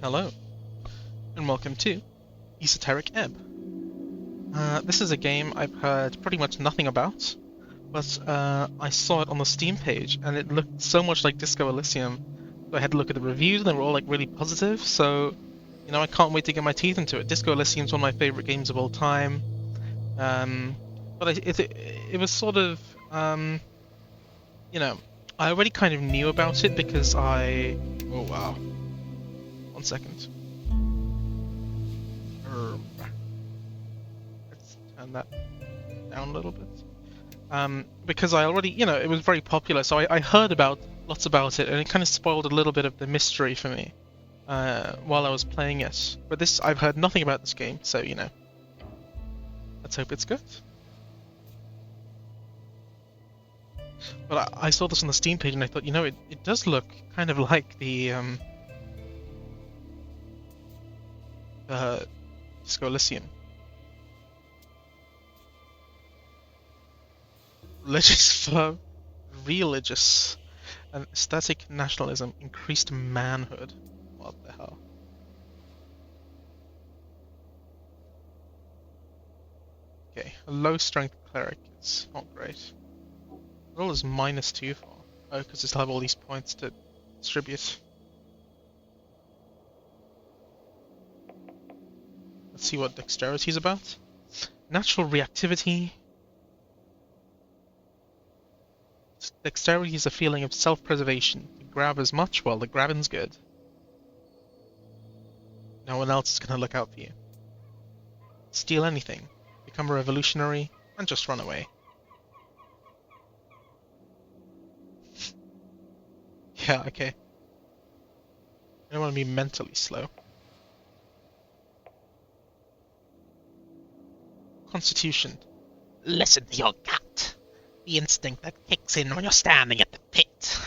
Hello, and welcome to Esoteric Ebb. This is a game I've heard pretty much nothing about, but I saw it on the Steam page, and it looked so much like Disco Elysium. So I had to look at the reviews, and they were all like really positive. So, I can't wait to get my teeth into it. Disco Elysium is one of my favorite games of all time. But it was sort of, um, you know, I already kind of knew about it because Oh wow, 1 second. Let's turn that down a little bit. Because I already, it was very popular, so I heard lots about it, and it kind of spoiled a little bit of the mystery for me while I was playing it. But I've heard nothing about this game, so let's hope it's good. But I saw this on the Steam page, and I thought, it does look kind of like the Disco Elysium. Religious flow, religious, and aesthetic nationalism, increased manhood. What the hell? Okay, a low strength cleric is not great. Roll is -2 for. Oh, because I still have all these points to distribute. Let's see what dexterity is about. Natural reactivity. Dexterity is a feeling of self-preservation. You grab as much while the grabbing's good. No one else is going to look out for you. Steal anything. Become a revolutionary, and just run away. Yeah, okay. I don't want to be mentally slow. Constitution. Listen to your gut. The instinct that kicks in when you're standing at the pit.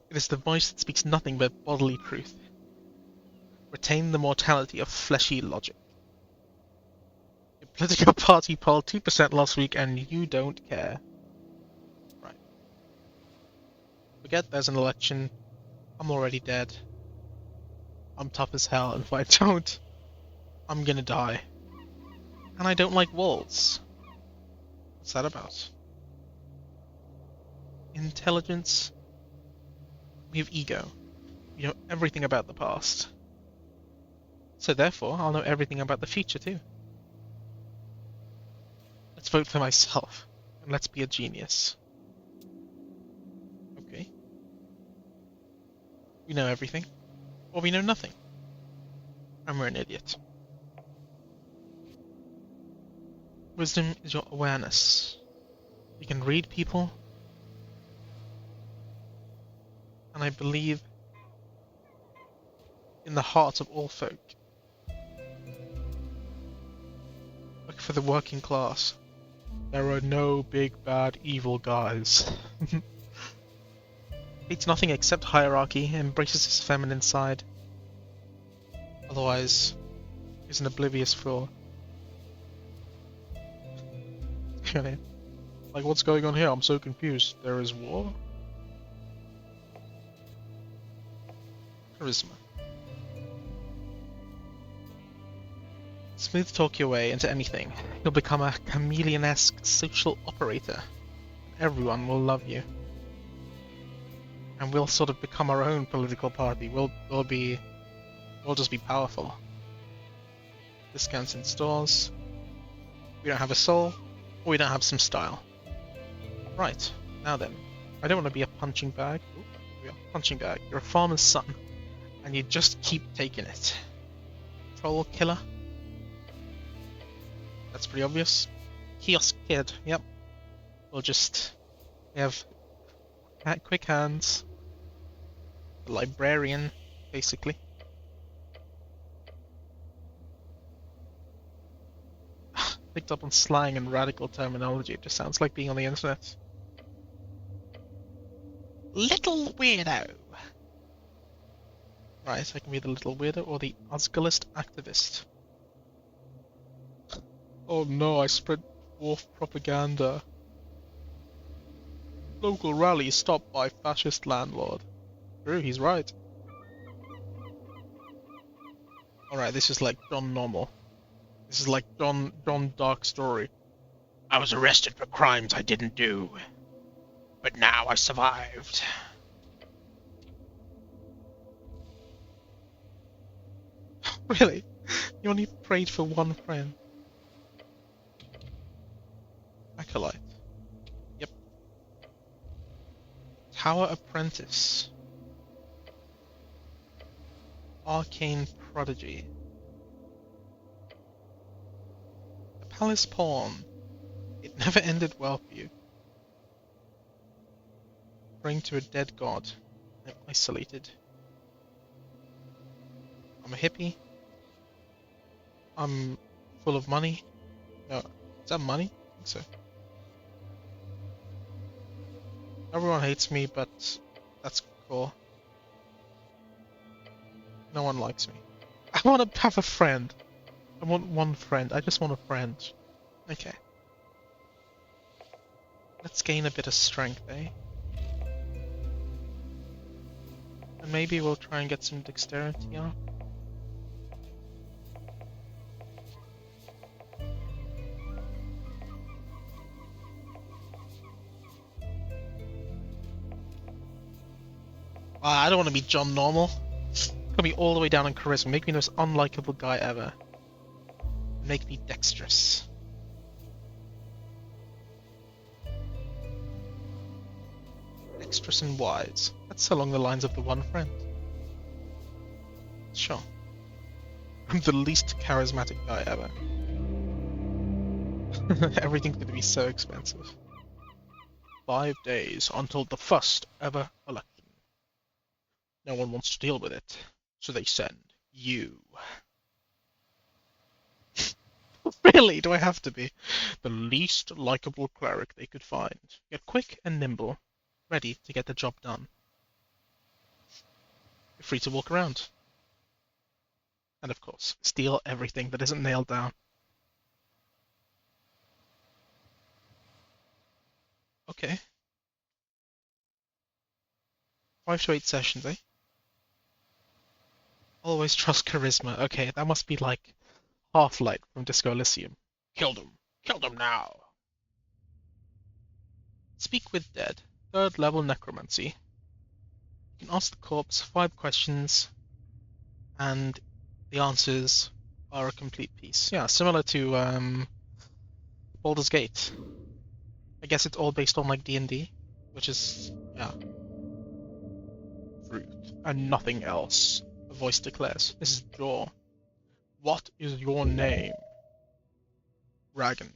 It is the voice that speaks nothing but bodily truth. Retain the mortality of fleshy logic. Your political party polled 2% last week and you don't care. Right. Forget there's an election. I'm already dead. I'm tough as hell, and if I don't, I'm gonna die. And I don't like walls. What's that about? Intelligence. We have ego. We know everything about the past. So therefore, I'll know everything about the future too. Let's vote for myself, and let's be a genius. Okay. We know everything, or we know nothing. And we're an idiot. Wisdom is your awareness. You can read people, and I believe in the heart of all folk. Look for the working class. There are no big bad evil guys. Hates nothing except hierarchy, embraces his feminine side. Otherwise, is an oblivious fool. Like, what's going on here? I'm so confused. There is war? Charisma. Smooth talk your way into anything. You'll become a chameleon-esque social operator. Everyone will love you. And we'll sort of become our own political party. We'll just be powerful. Discounts in stores. We don't have a soul, or we don't have some style. Right, now then. I don't want to be a punching bag. Ooh, we are punching bag. You're a farmer's son, and you just keep taking it. Troll killer. That's pretty obvious. Kiosk kid, yep. We have quick hands. The librarian, basically. Picked up on slang and radical terminology. It just sounds like being on the internet. Little weirdo. Right, I can be the little weirdo or the Osculist activist. Oh no, I spread dwarf propaganda. Local rally stopped by fascist landlord. True, he's right. Alright, this is like John Normal. This is like John Dark Story. I was arrested for crimes I didn't do, but now I survived. Really? You only prayed for one friend? Acolyte. Yep. Tower Apprentice. Arcane Prodigy. The Palace Pawn. It never ended well for you. Praying to a dead god. I'm isolated. I'm a hippie. I'm full of money. No, is that money? I think so. Everyone hates me, but that's cool. No one likes me. I want to have a friend. I want one friend. I just want a friend. Okay. Let's gain a bit of strength, eh? And maybe we'll try and get some dexterity up. I don't want to be John Normal. Put me all the way down in charisma. Make me the most unlikable guy ever. Make me dexterous. Dexterous and wise. That's along the lines of the one friend. Sure. I'm the least charismatic guy ever. Everything's gonna be so expensive. 5 days until the first ever election. No one wants to deal with it, so they send you. Really? Do I have to be? The least likable cleric they could find. Yet quick and nimble, ready to get the job done. You're free to walk around. And of course, steal everything that isn't nailed down. Okay. 5 to 8 sessions, eh? Always trust charisma. Okay, that must be like Half-Light from Disco Elysium. Killed him. Killed him now. Speak with dead. 3rd level necromancy. You can ask the corpse 5 questions, and the answers are a complete piece. Yeah, similar to Baldur's Gate. I guess it's all based on like D&D, which is, yeah. Fruit and nothing else. A voice declares. This is Jaw. What is your name? Ragan.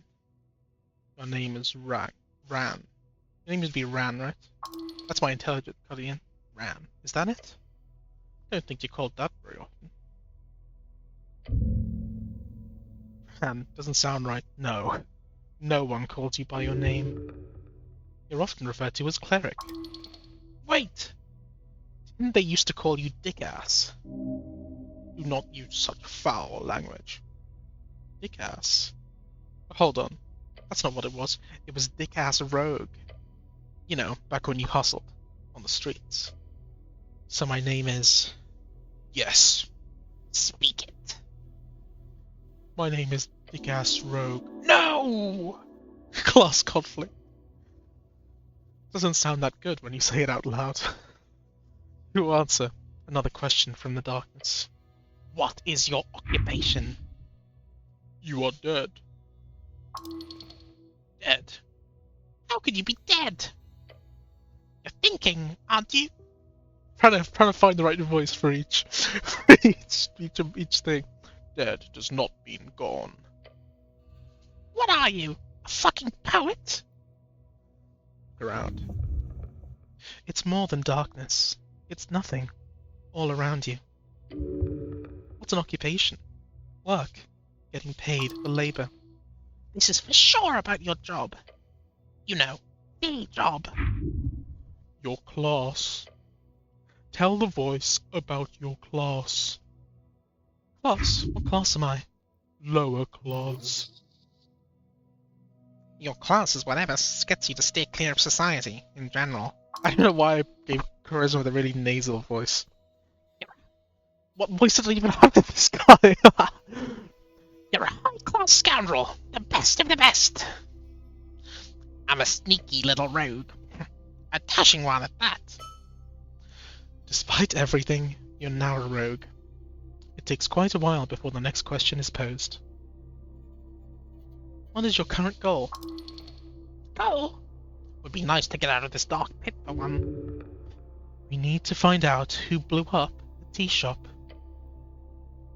Your name is Ran. Your name would be Ran, right? That's my intelligent guardian. Ran. Is that it? I don't think you called that very often. Ran doesn't sound right. No. No one calls you by your name. You're often referred to as cleric. Wait! Didn't they used to call you Dickass? Do not use such foul language. Dickass? Hold on. That's not what it was. It was Dickass Rogue. You know, back when you hustled on the streets. So my name is... Yes. Speak it. My name is Dickass Rogue. No! Class conflict. Doesn't sound that good when you say it out loud. Who will answer? Another question from the darkness. What is your occupation? You are dead. Dead? How could you be dead? You're thinking, aren't you? Trying to find the right voice for each each thing. Dead does not mean gone. What are you? A fucking poet? Look around. It's more than darkness. It's nothing. All around you. What's an occupation? Work. Getting paid for labor. This is for sure about your job. You know, the job. Your class. Tell the voice about your class. Class? What class am I? Lower class. Your class is whatever gets you to stay clear of society, in general. I don't know why I gave charisma with a really nasal voice. What voice did I even have to this guy? You're a high-class scoundrel, the best of the best. I'm a sneaky little rogue, a dashing one at that. Despite everything, you're now a rogue. It takes quite a while before the next question is posed. What is your current goal? Goal? Would be nice to get out of this dark pit for one. We need to find out who blew up the tea shop.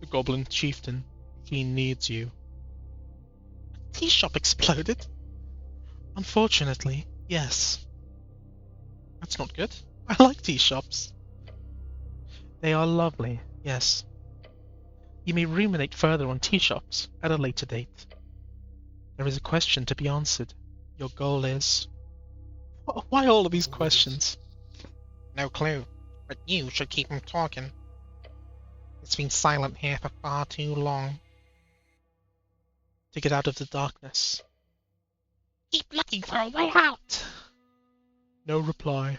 The Goblin Chieftain. He needs you. A tea shop exploded? Unfortunately, yes. That's not good. I like tea shops. They are lovely, yes. You may ruminate further on tea shops at a later date. There is a question to be answered. Your goal is... Why all of these questions? No clue, but you should keep him talking. It's been silent here for far too long. To get out of the darkness. Keep looking for a way out. No reply.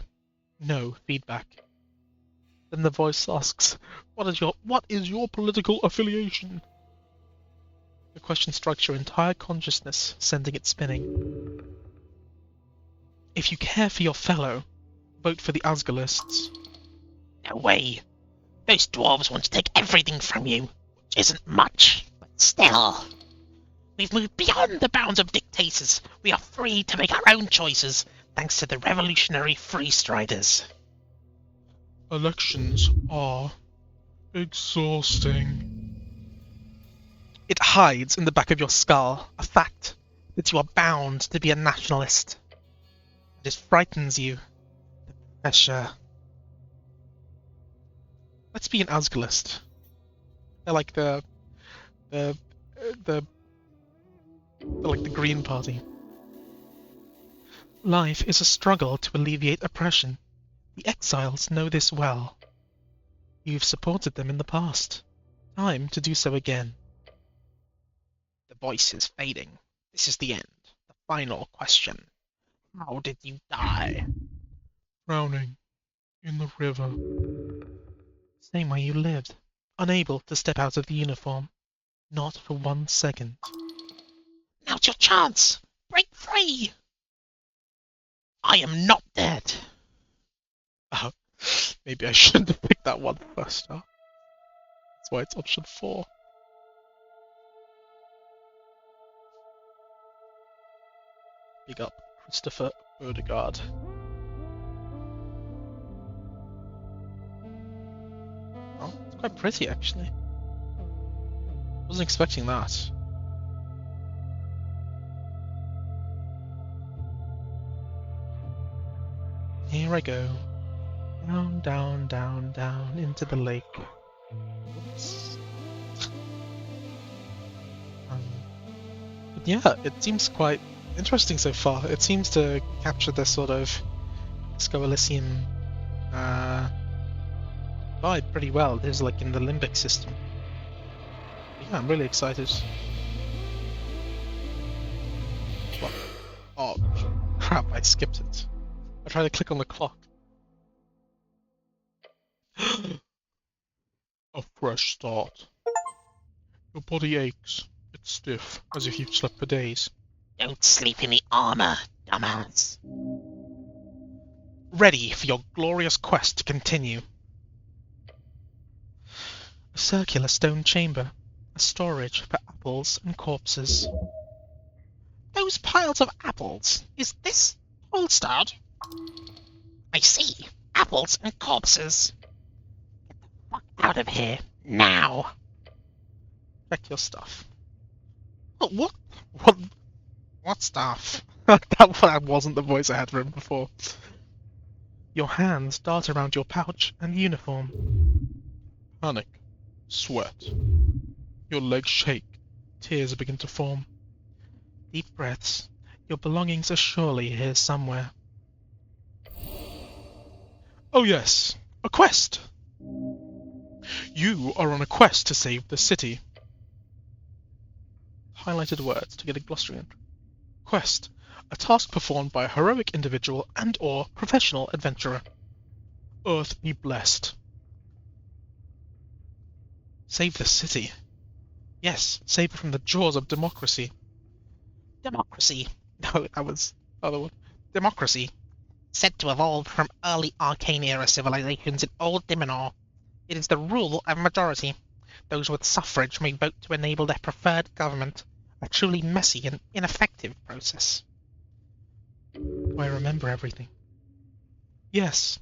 No feedback. Then the voice asks, What is your political affiliation? The question strikes your entire consciousness, sending it spinning. If you care for your fellow, vote for the Asgalists. No way. Those dwarves want to take everything from you, which isn't much, but still. We've moved beyond the bounds of dictators. We are free to make our own choices, thanks to the revolutionary freestriders. Elections are exhausting. It hides in the back of your skull, a fact that you are bound to be a nationalist. It frightens you. The pressure. Let's be an Asgalist. They're like the Green Party. Life is a struggle to alleviate oppression. The exiles know this well. You've supported them in the past. Time to do so again. The voice is fading. This is the end. The final question. How did you die? Drowning in the river. Same way you lived. Unable to step out of the uniform. Not for 1 second. Now's your chance! Break free! I am not dead. Oh, maybe I shouldn't have picked that one first, huh? That's why it's option 4. Big up Christopher Odegaard. Oh, it's quite pretty actually. Wasn't expecting that. Here I go. Down, down, down, down into the lake. Oops. But yeah, it seems quite interesting so far. It seems to capture this sort of Scoalician vibe pretty well. It is like in the limbic system. But yeah, I'm really excited. What? Oh, crap, I skipped it. I tried to click on the clock. A fresh start. Your body aches. It's stiff, as if you've slept for days. Don't sleep in the armor, dumbass. Ready for your glorious quest to continue. A circular stone chamber. A storage for apples and corpses. Those piles of apples. Is this Polstad? I see. Apples and corpses. Get the fuck out of here, now. Check your stuff. What? What stuff? That wasn't the voice I had for him before. Your hands dart around your pouch and uniform. Panic. Sweat. Your legs shake. Tears begin to form. Deep breaths. Your belongings are surely here somewhere. Oh yes, a quest! You are on a quest to save the city. Highlighted words to get a glossary entry. Quest. A task performed by a heroic individual and or professional adventurer. Earth be blessed. Save the city. Yes, save it from the jaws of democracy. Democracy. No, that was the other one. Democracy. Said to evolve from early Arcane-era civilizations in Old Dimenor. It is the rule of majority. Those with suffrage may vote to enable their preferred government. A truly messy and ineffective process. Do I remember everything? Yes,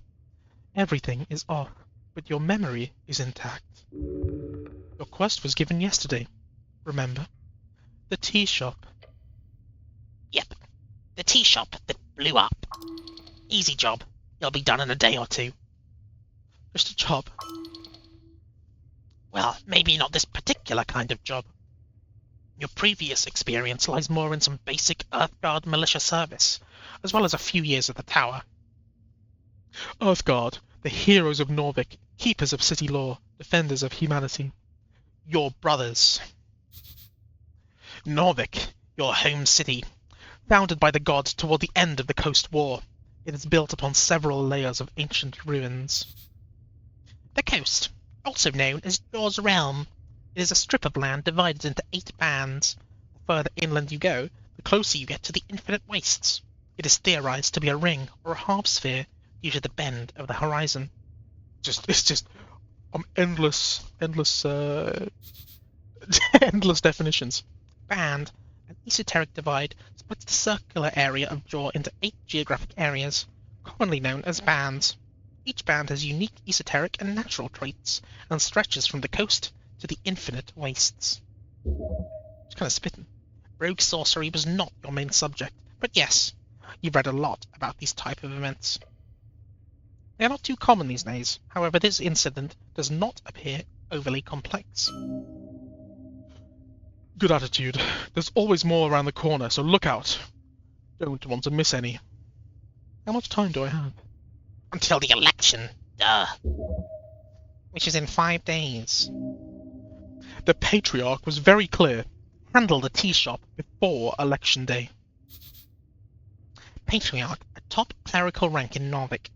everything is off, but your memory is intact. Your quest was given yesterday, remember? The tea shop. Yep, the tea shop that blew up. Easy job. It'll be done in a day or two. Just a job. Well, maybe not this particular kind of job. Your previous experience lies more in some basic Earthguard militia service, as well as a few years at the tower. Earthguard, the heroes of Norvik, keepers of city law, defenders of humanity. Your brothers. Norvik, your home city. Founded by the gods toward the end of the Coast War, it is built upon several layers of ancient ruins. The coast, also known as Yor's Realm, it is a strip of land divided into 8 bands. The further inland you go, the closer you get to the infinite wastes. It is theorized to be a ring or a half sphere due to the bend of the horizon. It's just endless endless definitions. Band, an esoteric divide, splits the circular area of Jaw into 8 geographic areas, commonly known as bands. Each band has unique esoteric and natural traits, and stretches from the coast to the infinite wastes. It's kind of spitting. Rogue sorcery was not your main subject, but yes, you've read a lot about these type of events. They are not too common these days, however this incident does not appear overly complex. Good attitude. There's always more around the corner, so look out. Don't want to miss any. How much time do I have? Until the election, duh. Which is in 5 days. The Patriarch was very clear. Handle the tea shop before election day. Patriarch, a top clerical rank in Norvik,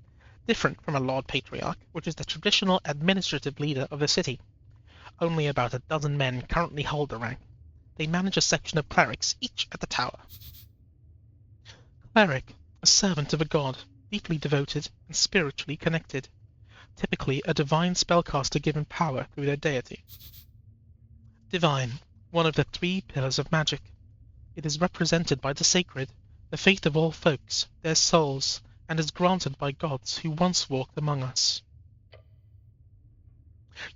different from a Lord Patriarch, which is the traditional administrative leader of the city. Only about a dozen men currently hold the rank. They manage a section of clerics, each at the tower. Cleric, a servant of a god, deeply devoted and spiritually connected. Typically a divine spellcaster given power through their deity. Divine, one of the 3 pillars of magic. It is represented by the sacred, the faith of all folks, their souls, and is granted by gods who once walked among us.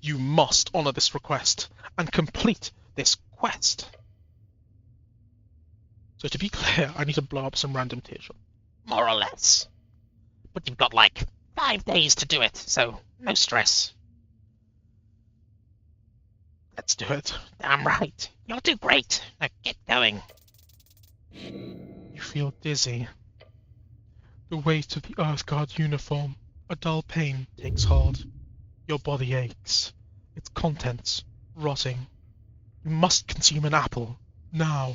You must honor this request and complete this quest. So to be clear, I need to blow up some random tea shop. More or less. But you've got like 5 days to do it, so no stress. Let's do it. Damn right. You'll do great. Now get going. You feel dizzy. The weight of the Earthguard uniform, a dull pain takes hold. Your body aches, its contents rotting. You must consume an apple, now.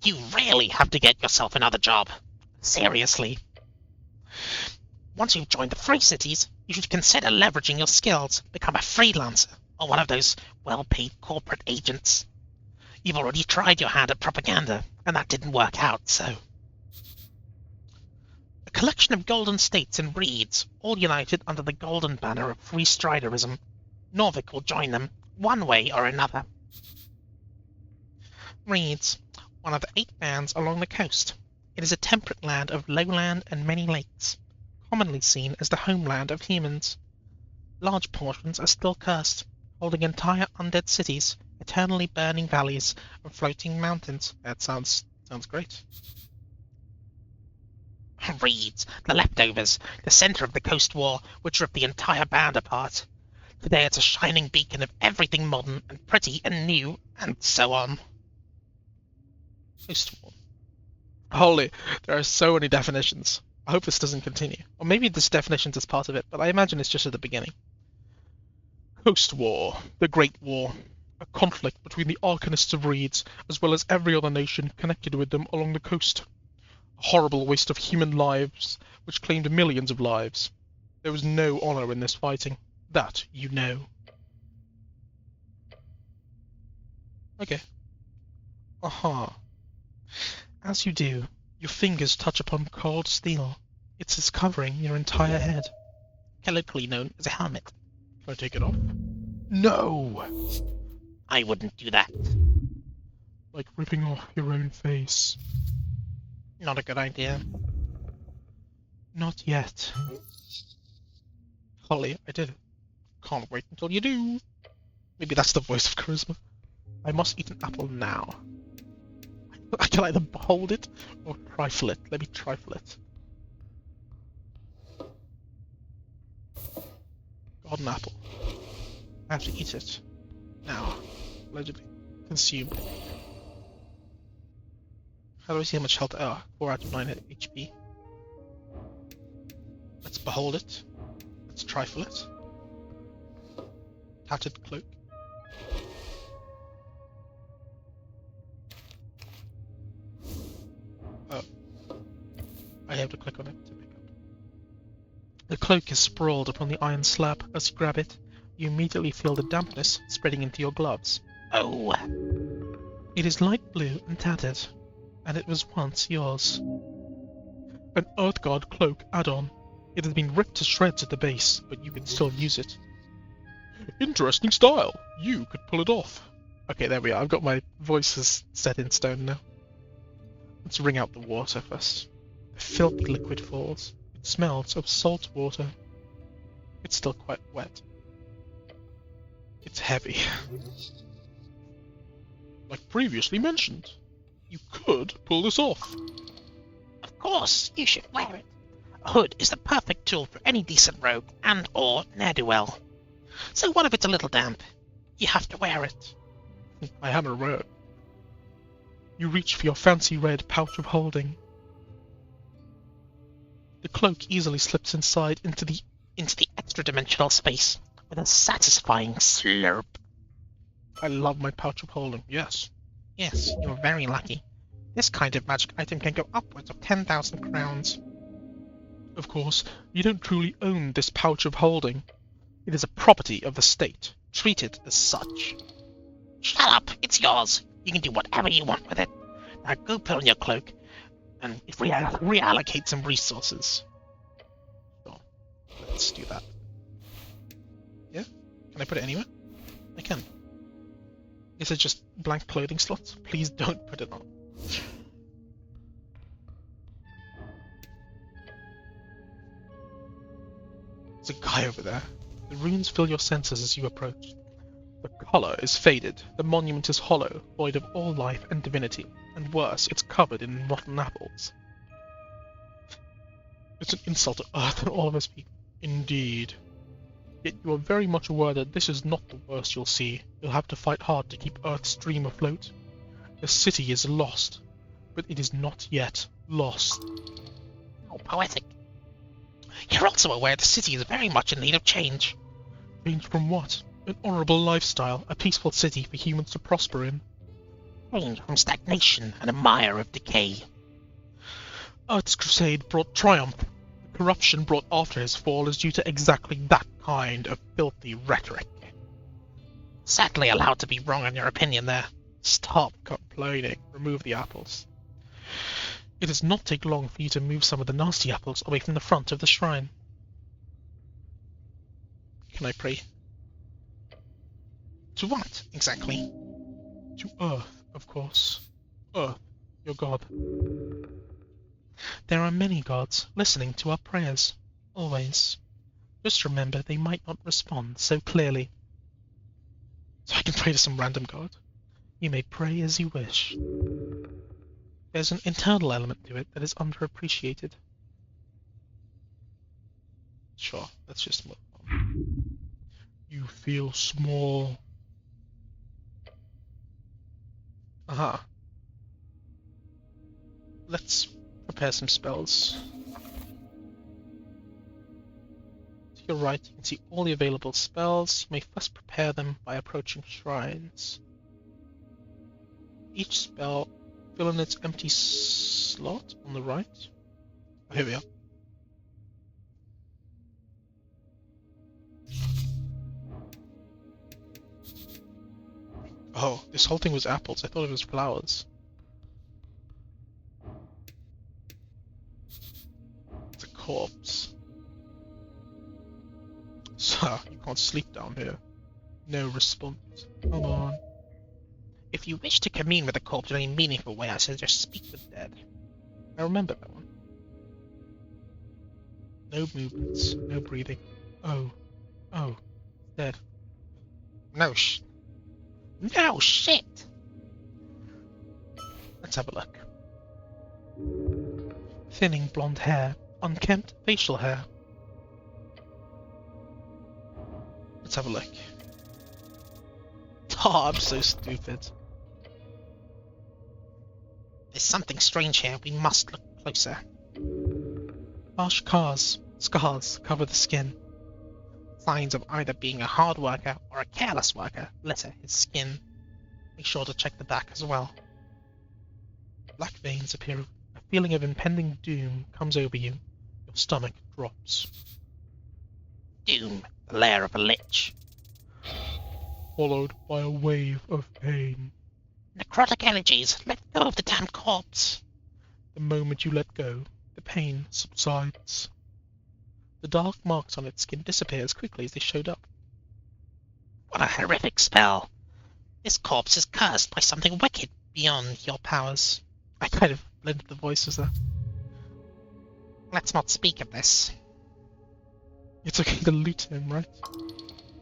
You really have to get yourself another job. Seriously. Once you've joined the Free Cities, you should consider leveraging your skills, become a freelancer, or one of those well-paid corporate agents. You've already tried your hand at propaganda, and that didn't work out, so... A collection of golden states and reeds, all united under the golden banner of free striderism. Norvik will join them, one way or another. Reeds, one of the 8 bands along the coast. It is a temperate land of lowland and many lakes, commonly seen as the homeland of humans. Large portions are still cursed, holding entire undead cities, eternally burning valleys, and floating mountains. That sounds great. Reeds, the leftovers, the center of the Coast War, which ripped the entire band apart. Today it's a shining beacon of everything modern and pretty and new, and so on. Coast War. Holy, there are so many definitions. I hope this doesn't continue. Or maybe this definition is part of it, but I imagine it's just at the beginning. Coast War, the Great War. A conflict between the Arcanists of Reeds, as well as every other nation connected with them along the coast. A horrible waste of human lives, which claimed millions of lives. There was no honor in this fighting. That you know. Okay. Aha. As you do, your fingers touch upon cold steel. It's covering your entire head. Colloquially known as a helmet. Can I take it off? No! I wouldn't do that. Like ripping off your own face. Not a good idea. Not yet. Holly, I did it. Can't wait until you do. Maybe that's the voice of charisma. I must eat an apple now. I can either hold it or trifle it. Let me trifle it. Got an apple. I have to eat it. Now. Allegedly. Consume. How do I see how much health? Oh, 4 out of 9 HP. Let's behold it. Let's trifle it. Tattered cloak. Oh. I have to click on it to pick up. The cloak is sprawled upon the iron slab. As you grab it, you immediately feel the dampness spreading into your gloves. Oh. It is light blue and tattered, and it was once yours. An Earthguard cloak add-on. It has been ripped to shreds at the base, but you can still use it. Interesting style. You could pull it off. Okay, there we are. I've got my voices set in stone now. Let's wring out the water first. The filthy liquid falls. It smells of salt water. It's still quite wet. It's heavy. Like previously mentioned, you could pull this off. Of course, you should wear it. A hood is the perfect tool for any decent rogue and or ne'er-do-well. So what if it's a little damp? You have to wear it. I am a rogue. You reach for your fancy red pouch of holding. The cloak easily slips inside into the extra-dimensional space with a satisfying slurp. I love my pouch of holding, yes. Yes, you're very lucky. This kind of magic item can go upwards of 10,000 crowns. Of course, you don't truly own this pouch of holding. It is a property of the state. Treat it as such. Shut up, it's yours. You can do whatever you want with it. Now go put on your cloak and reallocate some resources. Sure. Let's do that. Yeah? Can I put it anywhere? I can. Is it just blank clothing slots? Please don't put it on. There's a guy over there. The runes fill your senses as you approach. The color is faded, the monument is hollow, void of all life and divinity, and worse, it's covered in rotten apples. It's an insult to Earth and all of its people. Indeed. Yet you are very much aware that this is not the worst you'll see. You'll have to fight hard to keep Earth's dream afloat. The city is lost, but it is not yet lost. Oh, poetic. You're also aware the city is very much in need of change. Change from what? An honourable lifestyle, a peaceful city for humans to prosper in. Change from stagnation and a mire of decay. Earth's crusade brought triumph. The corruption brought after his fall is due to exactly that kind of filthy rhetoric. Sadly allowed to be wrong in your opinion there. Stop complaining. Remove the apples. It does not take long for you to move some of the nasty apples away from the front of the shrine. Can I pray? To what, exactly? To Earth, of course. Earth, your god. There are many gods listening to our prayers, always. Just remember they might not respond so clearly. So I can pray to some random god? You may pray as you wish. There's an internal element to it that is underappreciated. Sure, let's just move on. You feel small. Aha. Let's prepare some spells. To your right, you can see all the available spells. You may first prepare them by approaching shrines. Each spell fill in its empty slot on the right. Oh, here we are. Oh, this whole thing was apples. I thought it was flowers. It's a corpse. Sir, you can't sleep down here. No response. Come on. If you wish to commune with a corpse in any meaningful way, I suggest speak with dead. I remember that one. No movements, no breathing. Oh, dead. No No shit! Let's have a look. Thinning blonde hair, unkempt facial hair. Let's have a look. Oh, I'm so stupid. There's something strange here. We must look closer. Harsh scars cover the skin. Signs of either being a hard worker or a careless worker litter his skin. Make sure to check the back as well. Black veins appear. A feeling of impending doom comes over you. Your stomach drops. Doom, the lair of a lich. Followed by a wave of pain. Necrotic energies, let go of the damn corpse. The moment you let go, the pain subsides. The dark marks on its skin disappear as quickly as they showed up. What a horrific spell. This corpse is cursed by something wicked beyond your powers. I kind of blended the voices there. Let's not speak of this. It's okay to loot him, right?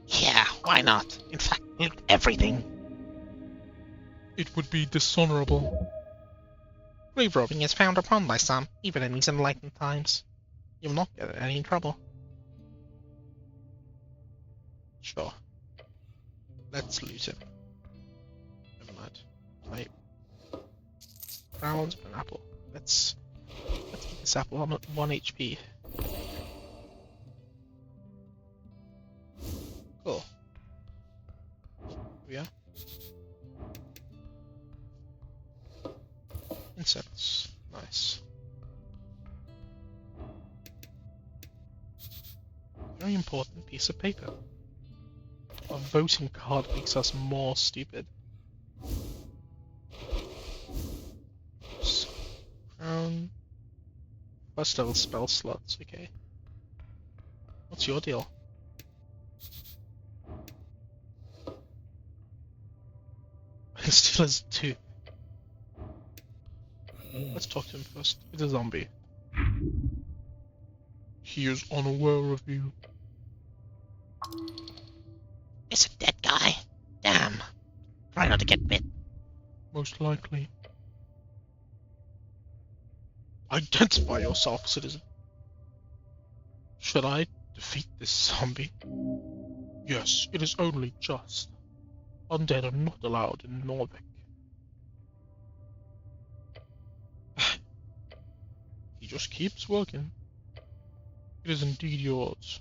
Yeah, why not? In fact, loot everything. It would be dishonorable. Grave robbing is frowned upon by some, even in these enlightened times. You'll not get in any trouble. Sure. Let's loot him. Never mind. Wait. Rounds, an apple. Let's get this apple. I'm at 1 HP. Cool. Here we are. Insects. Nice. Very important piece of paper. A voting card makes us more stupid. Oops. Crown. First level spell slots, okay. What's your deal? Still has 2. Let's talk to him first. It's a zombie. He is unaware of you. It's a dead guy. Damn. Try not to get bit. Most likely. Identify yourself, citizen. Should I defeat this zombie? Yes, it is only just. Undead are not allowed in Norvik. He just keeps working. It is indeed yours.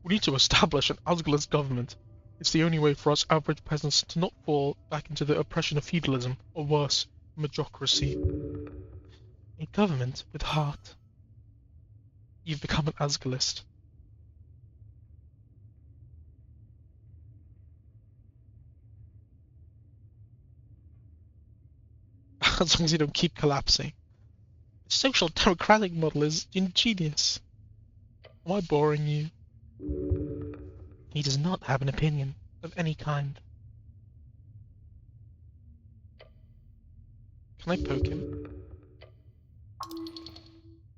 We need to establish an Asgulist government. It's the only way for us average peasants to not fall back into the oppression of feudalism, or worse, medjocracy. A government with heart. You've become an Asgulist. As long as you don't keep collapsing. The social democratic model is ingenious. Am I boring you? He does not have an opinion of any kind. Can I poke him?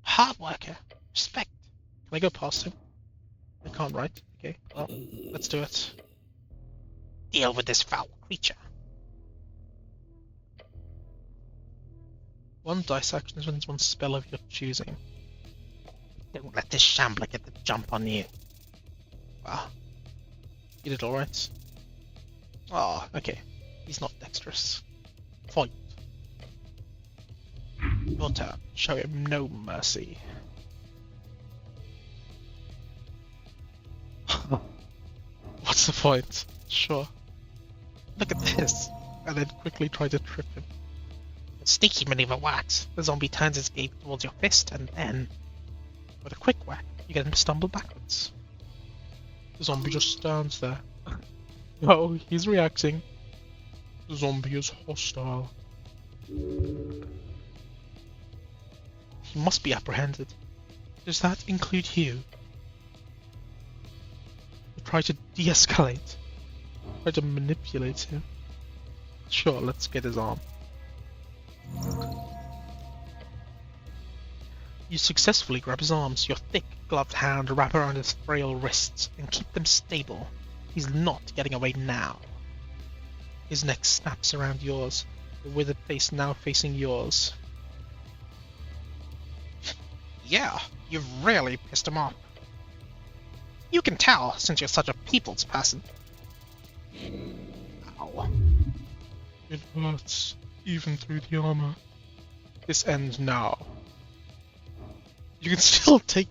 Hard worker. Respect. Can I go past him? I can't, right? Okay, well, let's do it. Deal with this foul creature. One dice action is one spell of your choosing. Don't let this shambler get the jump on you. Wow. You did alright. Ah, okay. He's not dexterous. Fight. Your turn. Show him no mercy. What's the point? Sure. Look at this. And then quickly try to trip him. The sneaky maneuver works. The zombie turns his gaze towards your fist, and then, with a quick whack, you get him to stumble backwards. The zombie just stands there. Oh, he's reacting. The zombie is hostile. He must be apprehended. Does that include you? Try to de-escalate. Try to manipulate him. Sure, let's get his arm. You successfully grab his arms, your thick, gloved hand wrap around his frail wrists and keep them stable. He's not getting away now. His neck snaps around yours, the withered face now facing yours. Yeah, you've really pissed him off. You can tell, since you're such a people's person. Ow. It hurts, even through the armor. This ends now. You can still take...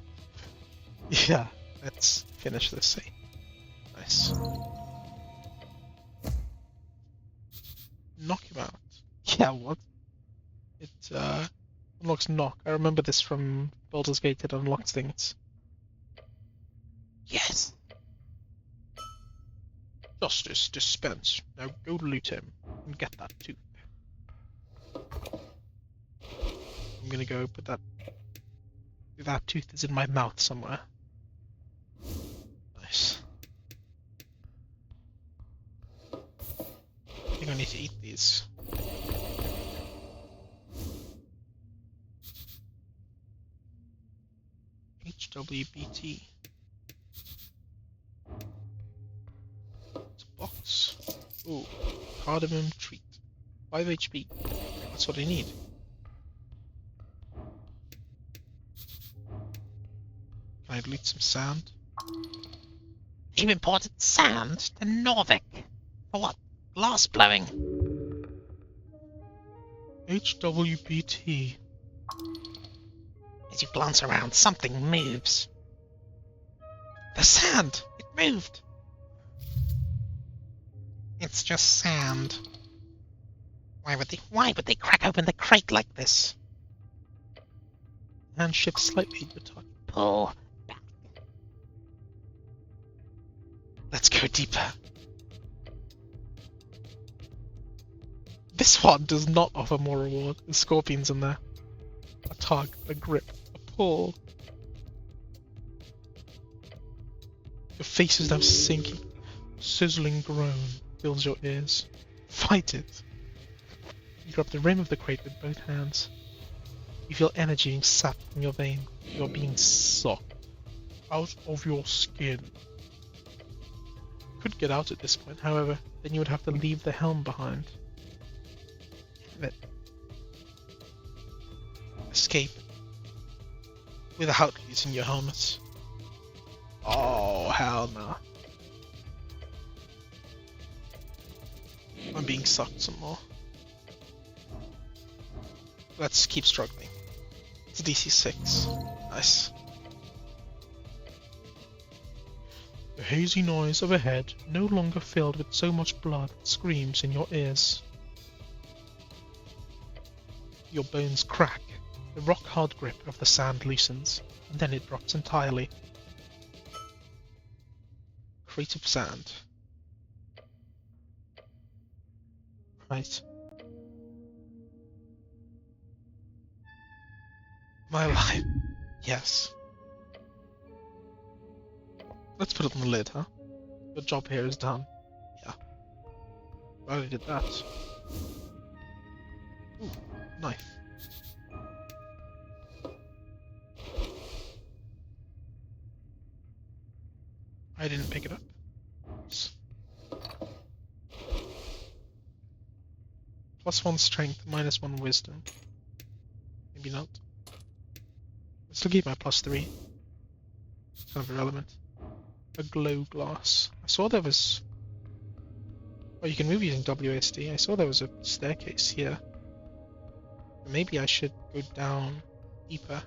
Yeah, let's finish this scene. Nice. Knock him out. Yeah, what? It, unlocks knock. I remember this from Baldur's Gate, it unlocks things. Yes. Justice dispensed. Now go loot him and get that tooth. I'm gonna go put that... That tooth is in my mouth somewhere. Nice. I think I need to eat these. HWBT. It's a box. Ooh, cardamom treat. 5 HP. That's what I need. Can I loot some sand? You imported sand to Norvik. For what? Glass blowing? HWBT. As you glance around, something moves. The sand! It moved! It's just sand. Why would they crack open the crate like this? Hand shifts slightly to touch. Pull back. Let's go deeper. This one does not offer more reward. There's scorpions in there. A tug, a grip, a pull. Your face is now sinking. A sizzling groan fills your ears. Fight it. You grab the rim of the crate with both hands. You feel energy being sapped from your vein. You're being sucked out of your skin. Could get out at this point, however, then you would have to leave the helm behind. But escape without using your helmet. Oh, hell no. I'm being sucked some more. Let's keep struggling. It's DC 6. Nice. The hazy noise overhead, no longer filled with so much blood, screams in your ears. Your bones crack. The rock-hard grip of the sand loosens, and then it drops entirely. Crate of sand. Right. My life. Yes. Let's put it on the lid, huh? Your job here is done. Yeah. Glad I did that. Ooh, knife. I didn't pick it up. Oops. +1 strength, -1 wisdom. Maybe not. Still keep my +3. Kind of irrelevant. A glow glass. I saw there was... Oh, you can move using WSD. I saw there was a staircase here. Maybe I should go down deeper.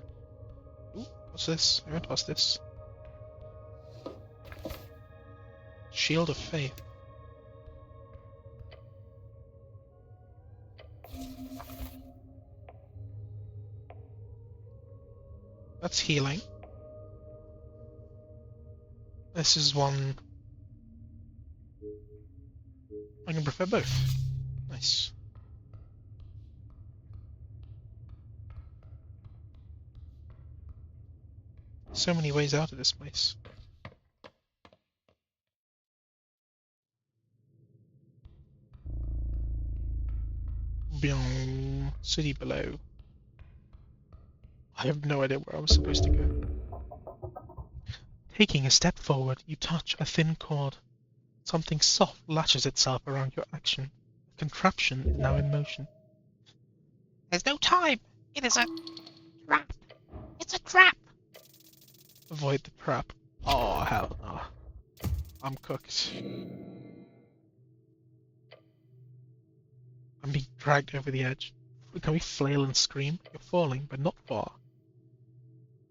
Ooh, what's this? I went past this. Shield of Faith. That's healing. This is one I can prefer both. Nice. So many ways out of this place. Byung. City below. I have no idea where I'm supposed to go. Taking a step forward, you touch a thin cord. Something soft latches itself around your action. A contraption is now in motion. There's no time. It is a trap. It's a trap. Avoid the trap. Oh, hell no. I'm cooked. I'm being dragged over the edge. Look how we flail and scream. You're falling, but not far.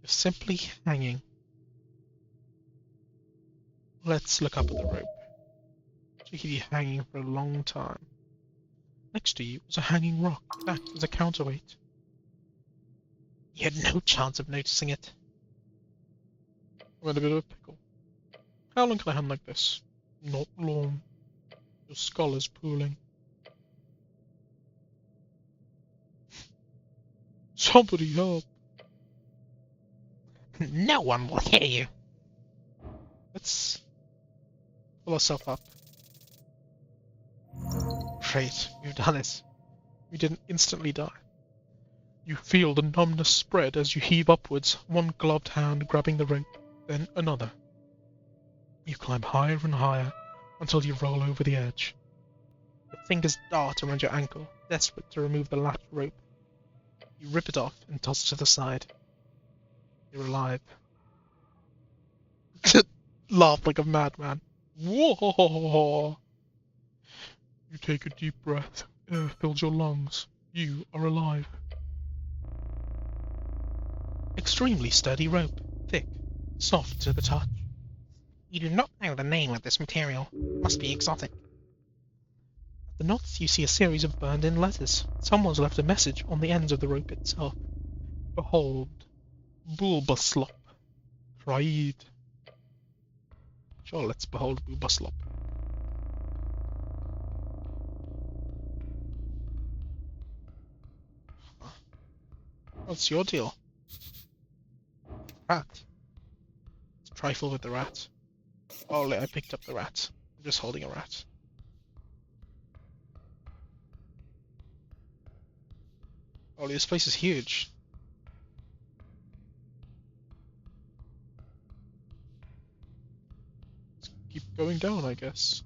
You're simply hanging. Let's look up at the rope. Should keep you hanging for a long time. Next to you is a hanging rock. That is a counterweight. You had no chance of noticing it. I'm in a bit of a pickle. How long can I hang like this? Not long. Your skull is pooling. Somebody help! No one will hear you. Let's pull ourselves up. Great, we've done it. We didn't instantly die. You feel the numbness spread as you heave upwards, one gloved hand grabbing the rope, then another. You climb higher and higher until you roll over the edge. Your fingers dart around your ankle, desperate to remove the latched rope. You rip it off and toss it to the side. You're alive. Laugh like a madman. Whoa! You take a deep breath. Air fills your lungs. You are alive. Extremely sturdy rope. Thick. Soft to the touch. You do not know the name of this material. It must be exotic. At the knots you see a series of burned-in letters. Someone's left a message on the ends of the rope itself. Behold. Bulbaslop. Cried. Sure, let's behold Bulbaslop. What's your deal? Rat. Let's trifle with the rat. Oh, I picked up the rat. I'm just holding a rat. Oh, this place is huge. Let's keep going down, I guess.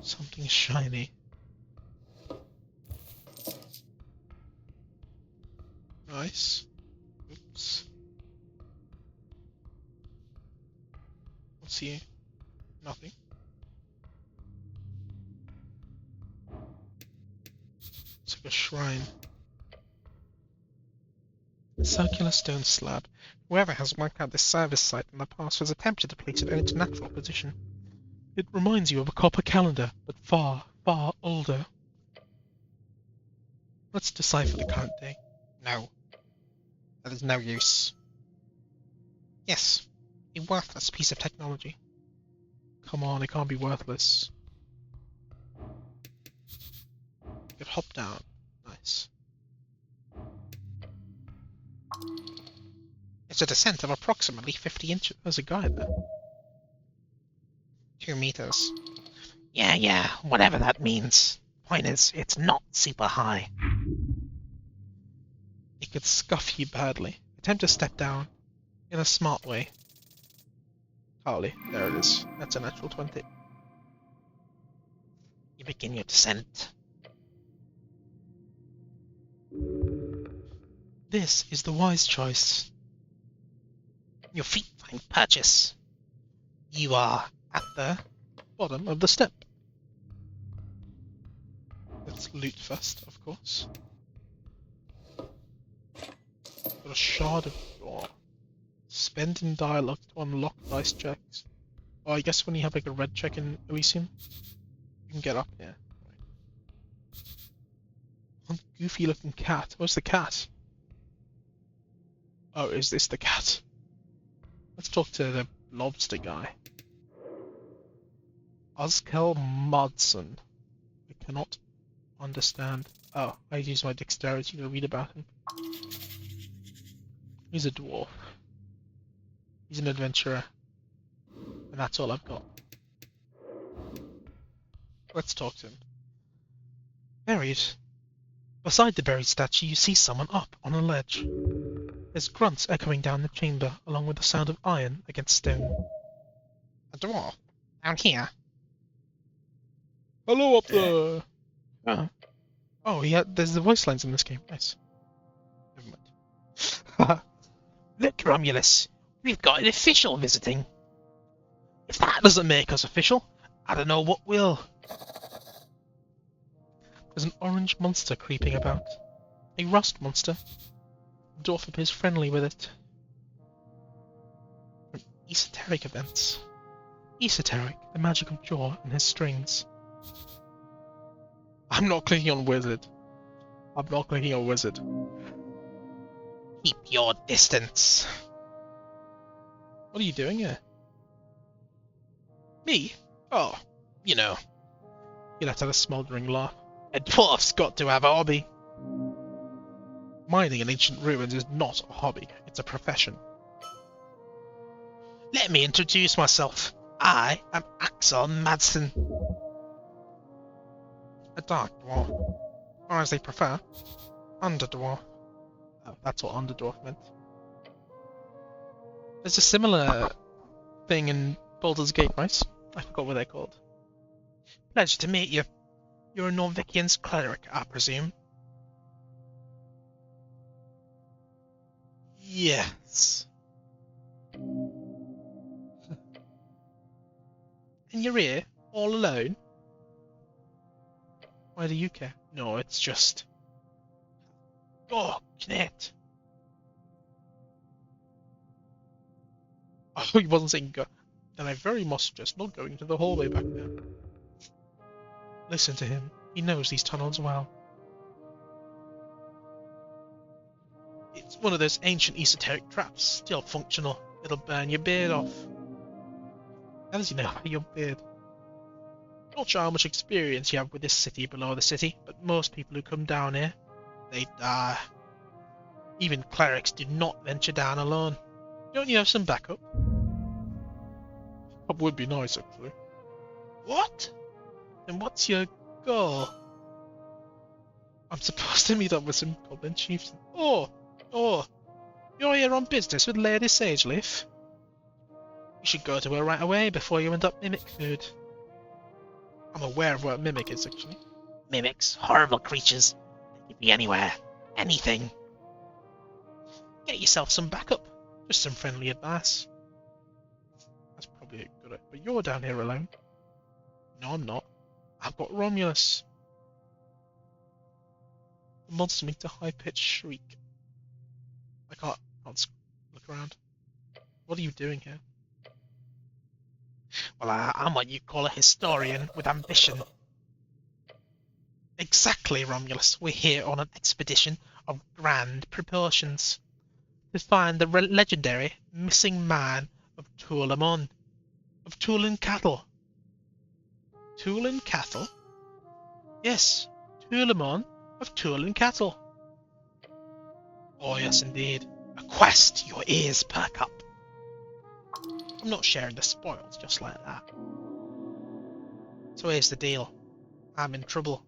Something shiny. Nice. Oops. What's here? Nothing. It's like a shrine. A circular stone slab. Whoever has marked out this service site in the past has attempted to place it in its natural position. It reminds you of a copper calendar, but far, far older. Let's decipher the current day. No. That is no use. Yes. A worthless piece of technology. Come on, it can't be worthless. You could hop down. Nice. It's a descent of approximately 50 inches. There's a guy there. 2 meters. Yeah, whatever that means. Point is, it's not super high. It could scuff you badly. Attempt to step down in a smart way. Carly, there it is. That's a natural 20. You begin your descent. This is the wise choice. Your feet find purchase. You are At the bottom of the step. Let's loot first, of course. Got a shard of door. Spend in dialogue to unlock dice checks. Oh, I guess when you have like a red check in Elysium, you can get up here. One goofy looking cat. Where's the cat? Oh, is this the cat? Let's talk to the lobster guy. Oskel Modson. I cannot understand. Oh, I use my dexterity to read about him. He's a dwarf. He's an adventurer. And that's all I've got. Let's talk to him. Buried. Beside the buried statue, you see someone up on a ledge. There's grunts echoing down the chamber, along with the sound of iron against stone. A dwarf. Down here. Hello up there! Oh, yeah, there's the voice lines in this game. Nice. Never mind. Look, Romulus. We've got an official visiting. If that doesn't make us official, I don't know what will. There's an orange monster creeping about. A rust monster. The dwarf appears friendly with it. From Esoteric events. Esoteric, the magical jaw and his strings. I'm not clicking on wizard. I'm not clicking on wizard. Keep your distance. What are you doing here? Me? Oh, you know. He let out a smouldering laugh. A dwarf's got to have a hobby. Mining in ancient ruins is not a hobby, it's a profession. Let me introduce myself. I am Axel Madsen. A dark dwarf. Or as they prefer, underdwarf. Oh, that's what underdwarf meant. There's a similar thing in Baldur's Gate, right? I forgot what they're called. Pleasure to meet you. You're a Norvikian's cleric, I presume. Yes. And you're here, all alone? Why do you care? No, it's just... Oh, Knit. Oh, he wasn't saying go. Then I very much suggest not going to the hallway back there. Listen to him. He knows these tunnels well. It's one of those ancient esoteric traps, still functional. It'll burn your beard off. How does he know about your beard? Not sure how much experience you have with this city below the city, but most people who come down here, they die. Even clerics do not venture down alone. Don't you have some backup? That would be nice, actually. What? Then what's your goal? I'm supposed to meet up with some goblin chieftain. Oh, you're here on business with Lady Sageleaf? You should go to her right away before you end up mimic food. I'm aware of what a mimic is, actually. Mimics, horrible creatures. They could be anywhere, anything. Get yourself some backup. Just some friendly advice. That's probably a good idea. But you're down here alone. No, I'm not. I've got Romulus. The monster makes a high-pitched shriek. I can't look around. What are you doing here? Well, I'm what you call a historian with ambition. Exactly, Romulus. We're here on an expedition of grand proportions to find the legendary missing man of Tulamon, of Tulan Cattle. Tulan Cattle? Yes, Tulamon of Tulan Cattle. Oh, yes, indeed. A quest your ears perk up. I'm not sharing the spoils just like that. So here's the deal. I'm in trouble.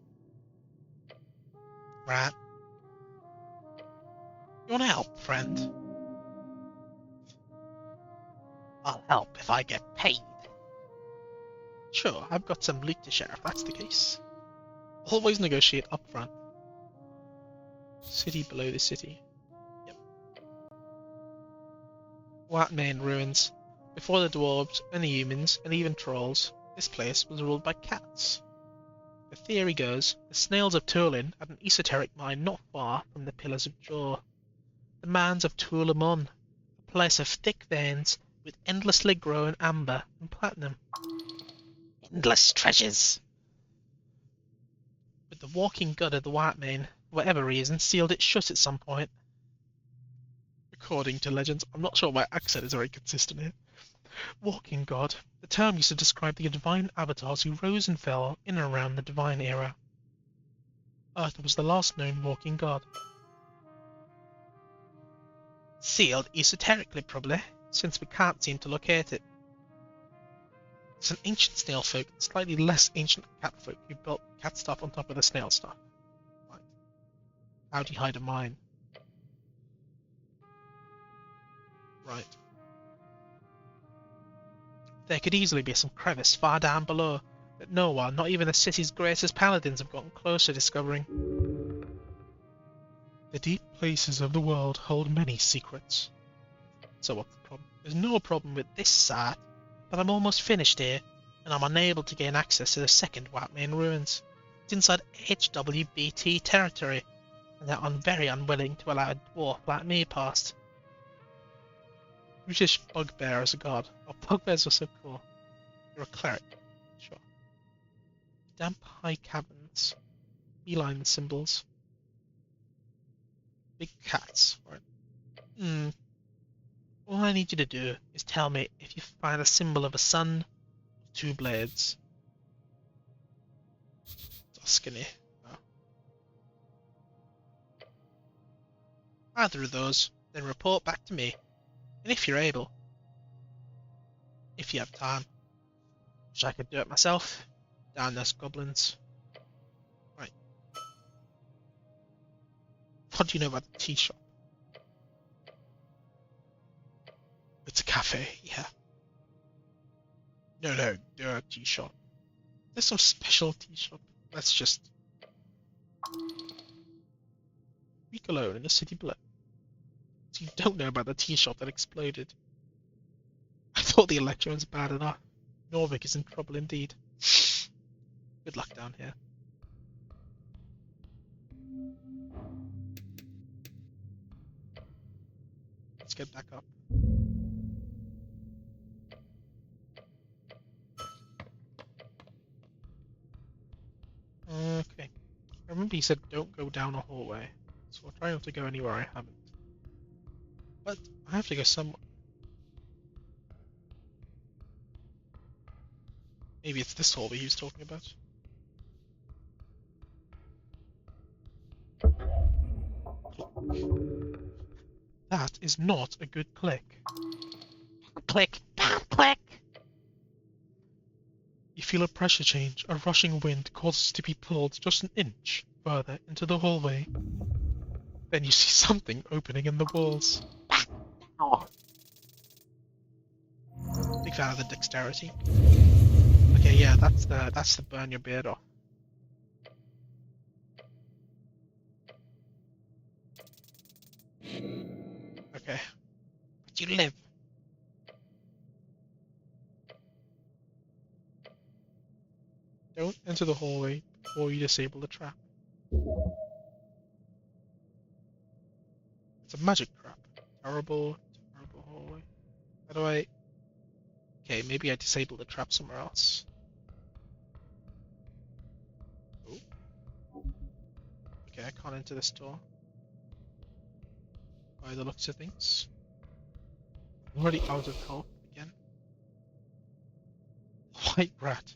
Right? You want to help, friend? I'll help if I get paid. Sure, I've got some loot to share if that's the case. Always negotiate up front. City below the city. Yep. White Main ruins. Before the dwarves and the humans and even trolls, this place was ruled by cats. The theory goes, the snails of Tulin had an esoteric mine not far from the Pillars of Jaw. The mines of Tulamon, a place of thick veins with endlessly growing amber and platinum. Endless treasures. But the walking god of the White Mane, for whatever reason, sealed it shut at some point. According to legends, I'm not sure my accent is very consistent here. Walking god. The term used to describe the divine avatars who rose and fell in and around the divine era. Earth was the last known walking god. Sealed esoterically, probably, since we can't seem to locate it. It's an ancient snail folk, slightly less ancient cat folk who built cat stuff on top of the snail stuff. Right. How do you hide a mine? Right. There could easily be some crevice far down below that no one, not even the city's greatest paladins, have gotten close to discovering. The deep places of the world hold many secrets. So what's the problem? There's no problem with this side, but I'm almost finished here, and I'm unable to gain access to the second White Main ruins. It's inside HWBT territory, and they're very unwilling to allow a dwarf like me past. British bugbear as a god. Oh, bugbears are so cool. You're a cleric. Sure. Damp high caverns. Beeline symbols. Big cats. Right. All I need you to do is tell me if you find a symbol of a sun or two blades. Tuscany. Oh. Either of those, then report back to me. And if you're able, if you have time, which I could do it myself, down those goblins. Right. What do you know about the tea shop? It's a cafe, yeah. No, the tea shop. There's some special tea shop. Let's just... Week alone in the city below. So you don't know about the tea shop that exploded. I thought the election was bad enough. Norvik is in trouble indeed. Good luck down here. Let's get back up. Okay. I remember he said don't go down a hallway, so I'll try not to go anywhere I haven't. But I have to go somewhere. Maybe it's this hallway he was talking about. That is not a good click. Click, click. You feel a pressure change. A rushing wind causes you to be pulled just an inch further into the hallway. Then you see something opening in the walls. Oh. Big fan of the dexterity. Okay, yeah, that's the burn your beard off. Okay. But you live. Don't enter the hallway before you disable the trap. It's a magic trap. Terrible hallway. How do I... Okay, maybe I disable the trap somewhere else. Oh. Okay, I can't enter this door. By the looks of things. I'm already out of health again. White rat.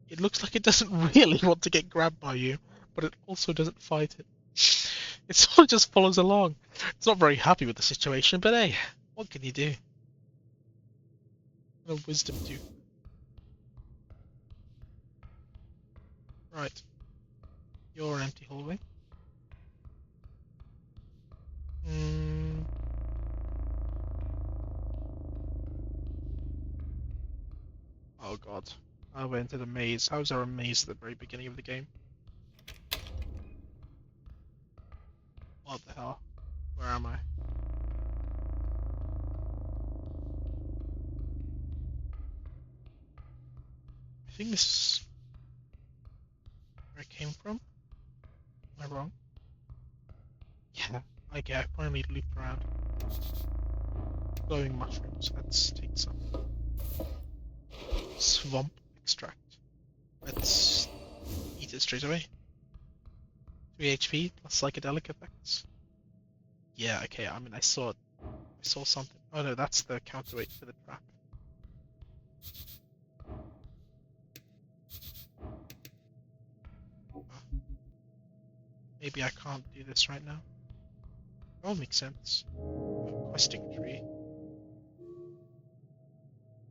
It looks like it doesn't really want to get grabbed by you, but it also doesn't fight it. It sort of just follows along. It's not very happy with the situation, but hey, what can you do? No wisdom too. Right. You're an empty hallway. Oh god. I went into the maze. How was there a maze at the very beginning of the game? What the hell? Where am I? I think this is where it came from. Am I wrong? Yeah, okay, I finally looped around. Glowing mushrooms. Let's take some. Swamp extract. Let's eat it straight away. 3 HP plus psychedelic effects. Yeah, okay, I mean, I saw it. I saw something. Oh no, that's the counterweight for the trap. Maybe I can't do this right now. That would make sense. Questing tree.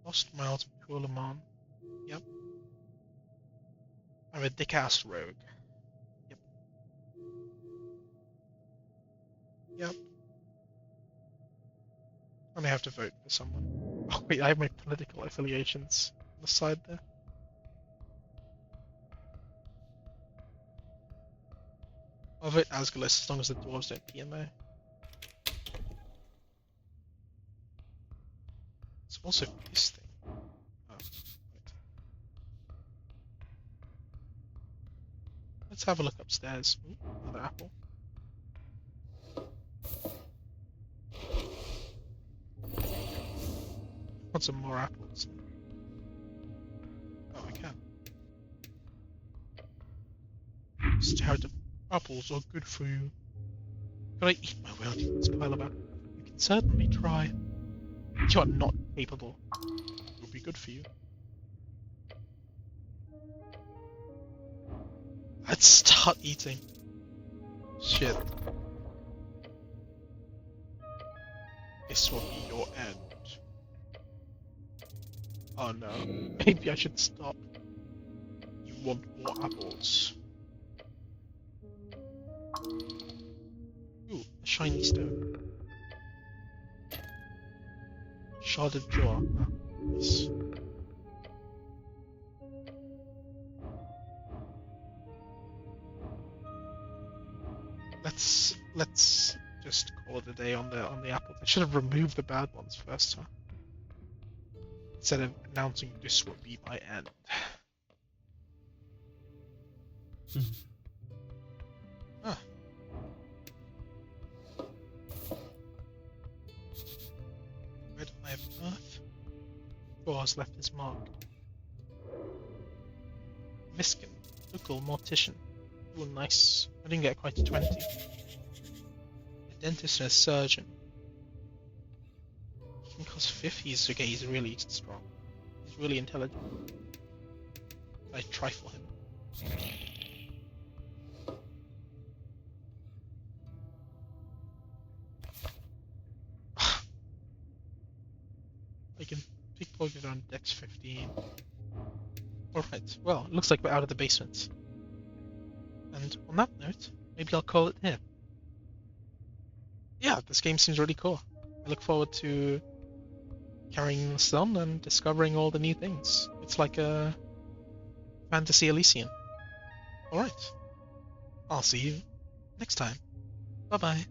Lost miles of Kualaman. Yep. I'm a dick-ass rogue. Yep. Yep. And I have to vote for someone. Oh wait, I have my political affiliations on the side there. I'll vote Asgalis as long as the dwarves don't PMO. It's also this thing. Oh, right. Let's have a look upstairs. Ooh, another apple. Want some more apples? Oh, I can. Started. Apples are good for you. Could I eat my way out of this pile of apples? You can certainly try. You are not capable. It will be good for you. Let's start eating. Shit. This will be your end. Oh no. Maybe I should stop. You want more apples. Ooh, a shiny stone. Sharded jaw. Ah, nice. Let's just call it a day on the apples. I should have removed the bad ones first, huh? Instead of announcing this will be my end. Ah. Red Eye of Earth. Thor has left his mark. Miskin. Local mortician. Oh, nice. I didn't get quite to 20. A dentist and a surgeon. He can cost 50. He's really strong. He's really intelligent. I trifle him. I can pickpocket on Dex 15. Alright, well, it looks like we're out of the basement. And on that note, maybe I'll call it here. Yeah, this game seems really cool. I look forward to carrying this on and discovering all the new things. It's like a Fantasy Elysium. Alright, I'll see you next time. Bye bye.